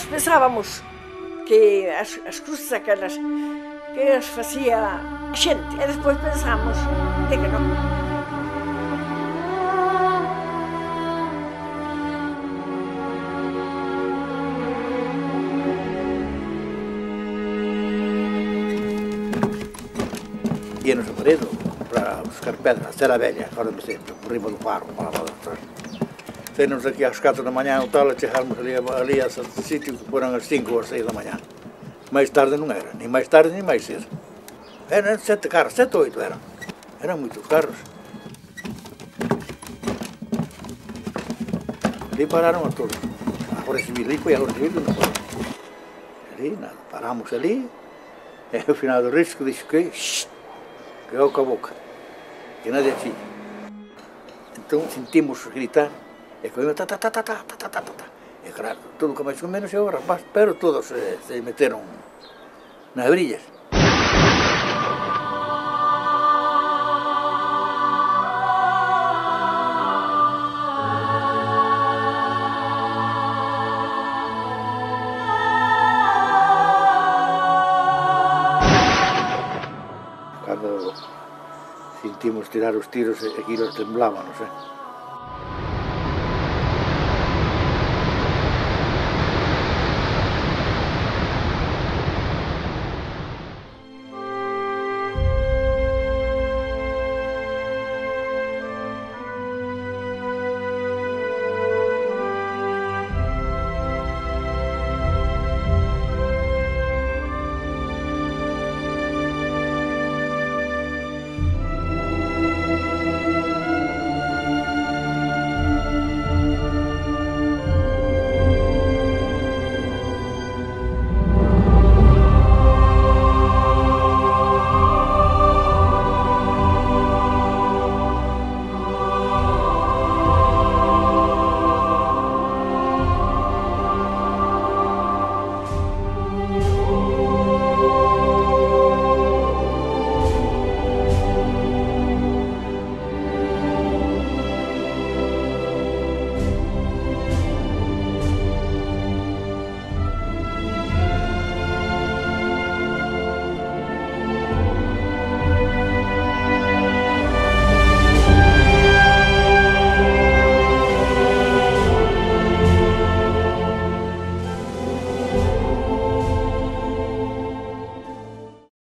nós pensábamos que as cruces aquelas que as facía a xente, e despois pensamos de que non. Íanos a Paredo para buscar pedras, a Velha, agora me sempre, por riba do Paro, para lá atrás. Saímos aqui às 4 da manhã, o tal, a chegarmos ali a esse sítio, que foram às 5 ou 6 da manhã. Mais tarde não era, nem mais tarde nem mais cedo. Eram 7 carros, 7 ou 8 eram. Eram muitos carros. Ali pararam a todos. A Guarda Civil, ali foi a Guarda Civil, não foi. Ali, nada, parámos ali, e o final do risco disse que com a boca, que nada tinha. Então sentimos gritar, e comigo, tá. E claro, tudo que mais ou menos eu, rapaz, pero todos se meteram nas brillas. Cando sentimos tirar os tiros, aquilo temblaba, non sei.